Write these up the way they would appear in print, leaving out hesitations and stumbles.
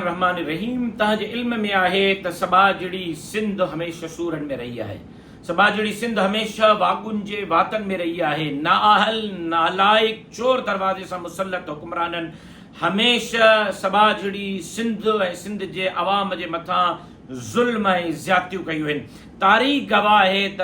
रहमान रहीम। तव्हांजे इल्म में आहे त सबा जहिड़ी सिंध हमेशह सूरनि में रही आहे। सबा जहिड़ी सिंध हमेशह वागुनि जे वातनि में रही आहे। नाअहल नालाइक चोर दरवाज़े सां मुसलत हुक्मराननि हमेशह सबा जहिड़ी सिंध ऐं सिंध जे अवाम जे मथां ज़ुल्म ऐं ज़्यादतियूं कयूं आहिनि। तारीख़ गवाह आहे त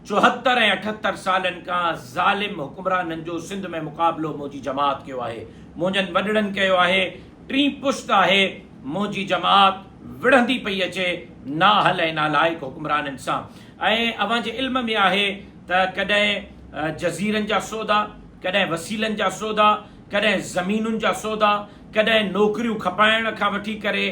74 ऐं 78 सालनि खां ज़ालिम हुक्मराननि जो सिंध में मुक़ाबिलो मुंहिंजी जमात कयो आहे। मुंहिंजनि वॾड़नि कयो आहे। टीं पुश्त आहे मुंहिंजी जमात विढ़ंदी पई अचे नाअहल ऐं नालाइक हुक्मराननि सां। ऐं अव्हां जे इल्म में आहे त कॾहिं जज़ीरनि जा सौदा, कॾहिं वसीलनि जा सौदा, कॾहिं ज़मीनुनि जा सौदा, कॾहिं नौकरियूं खपाइण खां वठी करे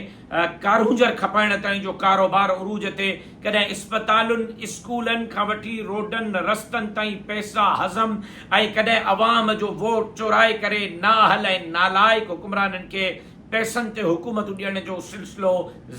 कारूंजर खपाइण ताईं जो कारोबार उरूज ते, कॾहिं इस्पतालुनि स्कूलनि खां वठी रोडनि रस्तनि ताईं पैसा हज़म, ऐं कॾहिं अवाम जो वोट चोराए करे नाअहल ऐं नालाइक हुक्मराननि खे पैसनि ते हुकूमतूं ॾियण जो सिलसिलो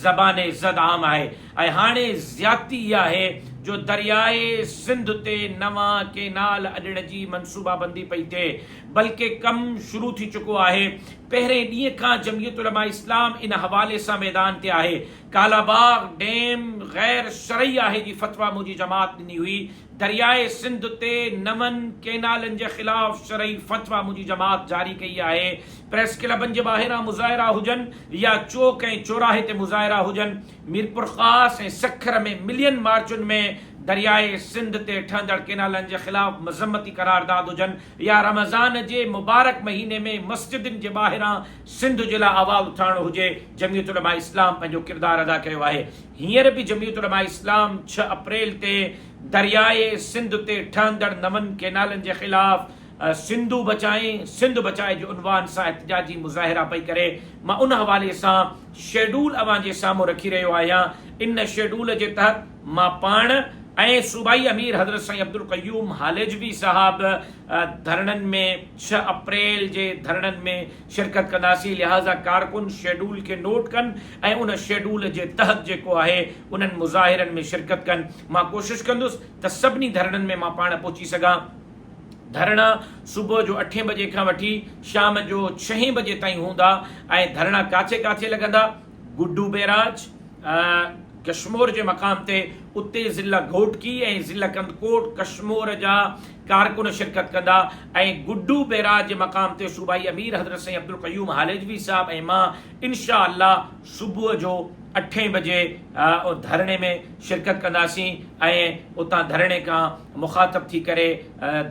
ज़बाने ज़द आम आहे। ऐं हाणे ज़्यादती इहा आहे जो दरियाए सिंध ते नवां केनाल अॾण जी मनसूबाबंदी पई थिए, बल्कि कमु शुरू थी चुको आहे। पहिरें ॾींहं खां जमयत उलमा इस्लाम इन हवाले सां मैदान ते आहे। कालाबाग डैम गैर शरई आहे जी फतवा मुंहिंजी जमात ॾिनी हुई। दरियाए सिंध ते नवनि केनालनि जे ख़िलाफ़ शरई फतवा मुंहिंजी जमात जारी कई आहे। प्रेस क्लबनि जे ॿाहिरां मुज़ाहिरा हुजनि या चौक ऐं चौराहे ते मुज़ाहिरा हुजनि, मीरपुर ख़ास ऐं सखर में मिलियन मार्चुनि में दरियाए सिंध ते ठहंदड़ केनालनि जे ख़िलाफ़ मज़म्मती करारदाद हुजनि, या रमज़ान जे मुबारक महीने में मस्जिदनि जे ॿाहिरां सिंध जे लाइ आवाज़ उथारणो हुजे, जमयत उलमा इस्लाम पंहिंजो किरदारु अदा कयो आहे। हींअर बि जमयत उलमा इस्लाम 6 अप्रैल ते दरियाए सिंध ते ठहंदड़ नवनि केनालनि जे ख़िलाफ़ सिंधु बचाए जो उनवान सां एहतजाजी मुज़ाहिरा पई करे। मां उन हवाले सां शेड्यूल अव्हां जे साम्हूं रखी रहियो आहियां। इन शेड्यूल जे तहत मां पाण ऐं सूबाई अमीर हज़रत साईं अब्दुल क़यूम हालिजवी साहब धरणनि में 6 अप्रैल जे धरणनि में शिरकत कंदासीं। लिहाज़ा कारकुन शेड्यूल खे नोट कनि ऐं उन शेड्यूल जे तहत जेको आहे उन्हनि मुज़ाहिरनि में शिरकत कनि। मां कोशिशि कंदुसि त सभिनी धरणनि में मां पाण पहुची सघां। धरणा सुबुह जो 8 बजे खां वठी शाम जो 6 बजे ताईं हूंदा। ऐं धरणा काथे काथे लॻंदा? गुड्डू बैराज कश्मीर जे मक़ाम ते, उते ज़िला घोटकी ऐं ज़िला कंदकोट कश्मीर जा कारकुन शिरकत कंदा। ऐं गुड्डू बैराज जे मक़ाम ते सूबाई अमीर हज़रत साईं अब्दुल क़यूम हालिजवी साहब ऐं मां इंशा अल्लाह सुबुह जो 8 बजे धरणे में शिरकत कंदासीं ऐं उतां धरणे खां मुखातब थी करे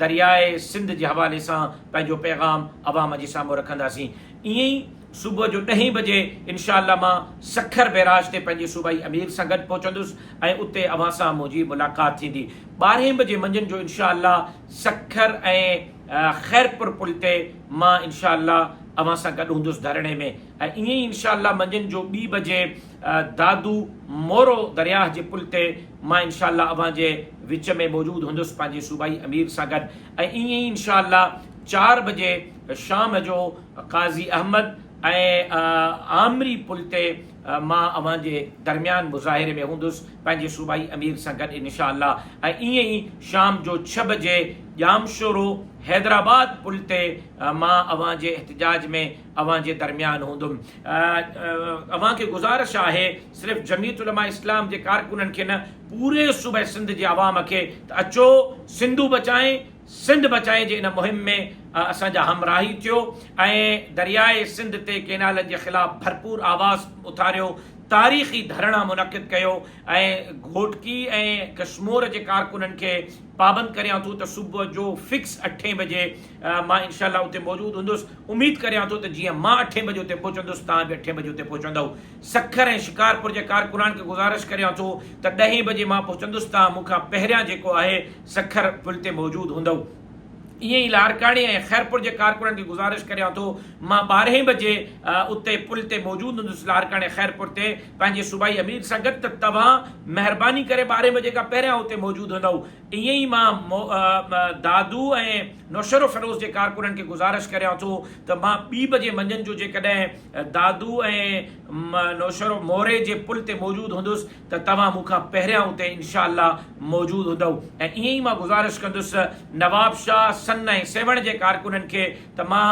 दरियाए सिंध जे हवाले सां पंहिंजो पैगाम अवाम जे साम्हूं रखंदासीं। ईअं ई सुबुह जो 10 बजे इंशा अल्लाह मां सखर बैराज ते पंहिंजे सूबाई अमीर सां गॾु पहुचंदुसि ऐं उते अवां सां मुंहिंजी मुलाक़ात थींदी। 12 बजे मंझंदि जो इंशा अल्लाह सखर ऐं ख़ैरपुर पुल ते मां इंशा अल्लाह अवां सां गॾु हूंदुसि धरणे में। ऐं ईअं ई इंशा अल्लाह मंझंदि जो 2 बजे दादू मोरो दरियाह जे पुल ते मां इंशा अल्लाह अवां जे विच में मौजूदु हूंदुसि पंहिंजे सूबाई अमीर सां गॾु। ऐं ईअं ई इंशा अल्लाह 4 बजे शाम जो काज़ी अहमद ऐं आमरी पुल ते मां अवां जे दरमियान मुज़ाहिरे में हूंदुसि पंहिंजे सूबाई अमीर सां गॾु इंशा अल्लाह। ऐं ईअं ई शाम जो 6 बजे जामशोरो हैदराबाद पुल ते मां अवां जे एहतजाज में अवां जे दरमियान हूंदुमि। अवां खे गुज़ारिश आहे सिर्फ़ु जमयत उलमा इस्लाम जे कारकुननि खे न, पूरे सूबे सिंध जे अवाम खे त अचो सिंधु सिंध बचाए जे इन मुहिम में असांजा हमराही थियो ऐं दरियाए सिंध ते केनालनि जे ख़िलाफ़ भरपूर आवाज़ उथारियो, तारीख़ी धरणा मुनक़िद कयो ऐं घोटकी ऐं कश्मीर जे कारकुननि खे पाबंद करियां थो त सुबुह जो फिक्स 8 बजे मां इंशा अल्लाह उते मौजूदु हूंदुसि। उमीद करियां थो त जीअं मां 8 बजे उते पहुचंदुसि तव्हां बि 8 बजे उते पहुचंदव। सखर ऐं शिकारपुर जे कारकुननि खे गुज़ारिश करियां थो त 10 बजे मां पहुचंदुसि, तव्हां मूंखां पहिरियां जेको आहे सखर पुल ते मौजूदु हूंदव। ईअं ई लारकाणी ऐं ख़ैरपुर जे कारकुननि खे गुज़ारिश करियां थो मां 12 बजे उते पुल ते मौजूदु हूंदुसि लारकाणी ख़ैरपुर ते पंहिंजे सूबाई अमीर सां गॾु, त तव्हां महिरबानी करे 12 बजे खां पहिरियां उते मौजूदु हूंदव। ईअं ई मां दादू ऐं नौशरो फिरोज़ जे कारकुननि खे गुज़ारिश करियां थो त मां 2 बजे मंझंदि जो जेकॾहिं दादू ऐं नौशरो मोरे जे पुल ते मौजूदु हूंदुसि त तव्हां मूंखां पहिरियां उते इनशा अल्लाह मौजूदु हूंदव। ऐं ईअं ई मां गुज़ारिश कंदुसि नवाब शाह सन ऐं सेवण जे कारकुननि खे त मां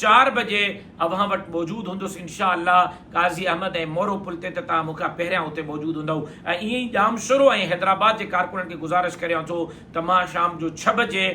4 बजे अव्हां वटि मौजूदु हूंदुसि इनशा अल्लाह काज़ी अहमद ऐं मोरो पुल ते, त तव्हां मूंखां पहिरियां उते मौजूदु हूंदव। ऐं ईअं ई जामशुरो ऐं हैदराबाद जे कारकुननि खे गुज़ारिश करियां थो त मां शाम जो 6 बजे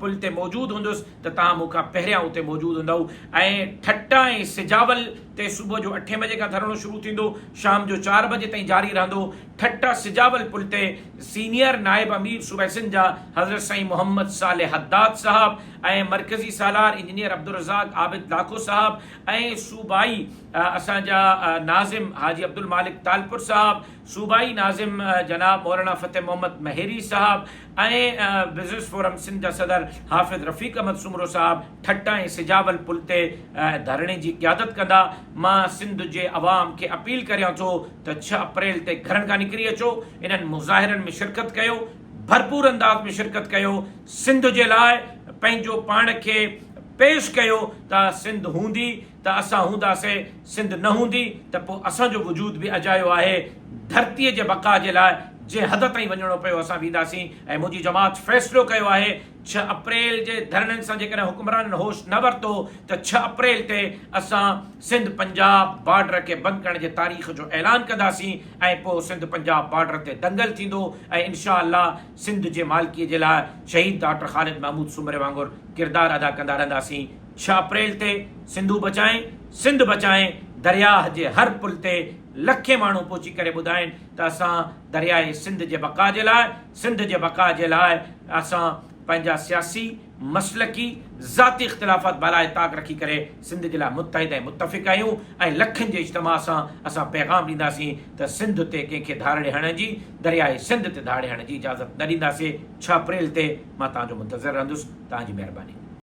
पुल ते मौजूदु हूंदुसि त तव्हां मूंखां पहिरियां उते मौजूदु हूंदव। ऐं ठट्टा ऐं सिजावल ते सुबुह जो 8 बजे खां धरणो शुरू थींदो, शाम जो 4 बजे ताईं जारी रहंदो। ठट्टा सिजावल पुल ते सीनियर नायब अमीर सूबे सिंध जा हज़रत साईं मोहम्मद सालेह हद्दाद साहब ऐं मरकज़ी सालार इंजीनियर अब्दुल रज़ाक आबिद लाखो साहब ऐं सूबाई असांजा नाज़िम हाजी अब्दुल मालिक तालपुर साहब, सूबाई नाज़िम जनाब मौलाना फ़तेह मोहम्मद मेहरी साहब ऐं बिज़नेस फोरम सिंध जा सदर हाफ़िज़ रफ़ीक अहमद सुमरो साहब ठट्टा ऐं सिजावल पुल ते धरणे जी क़यादत कंदा। मां सिंध जे अवाम खे अपील करियां थो त 6 अप्रैल ते घरनि खां निकिरी अचो, इन्हनि मुज़ाहिरनि में शिरकत कयो, भरपूर अंदाज़ में शिरकत कयो, सिंध जे लाइ पंहिंजो पाण खे पेश कयो त सिंध हूंदी त असां हूंदासीं, सिंध न हूंदी त पोइ असांजो वजूद बि अजायो आहे। धरतीअ जे बका जे लाइ जंहिं हद ताईं वञिणो पियो असां वेंदासीं। ऐं मुंहिंजी जमात फ़ैसिलो कयो आहे 6 अप्रैल जे धरणनि सां जेकॾहिं हुक्मराननि होश न वरितो त 6 अप्रैल ते असां सिंध पंजाब बॉर्डर खे बंदि करण जे तारीख़ जो ऐलान कंदासीं ऐं पोइ सिंध पंजाब बॉर्डर ते दंगल थींदो ऐं इनशा अल्लाह सिंध जे मालिकीअ जे लाइ शहीद डॉक्टर ख़ालिद महमूद सुमरे वांगुरु किरदारु अदा कंदा रहंदासीं। 6 अप्रैल ते सिंधू बचाएं, सिंध बचाएं, दरियाह जे हर पुल ते लखे माण्हू पहुची करे ॿुधाइनि त असां दरियाए सिंध जे बका जे लाइ, सिंध जे बका जे लाइ असां पंहिंजा सियासी मसलकी ज़ाती इख़्तिलाफ़ात बालाए ताक़ रखी करे सिंध जे लाइ मुतहिद ऐं मुतफ़िक़ आहियूं। ऐं लखनि जे इज्तिमा सां असां पैगाम ॾींदासीं त सिंध ते कंहिंखे धाड़े हणण जी, दरियाए सिंध ते धाड़े हणण जी इजाज़त न ॾींदासीं। 6 अप्रैल ते मां तव्हांजो मुंतज़िर रहंदुसि। तव्हांजी महिरबानी।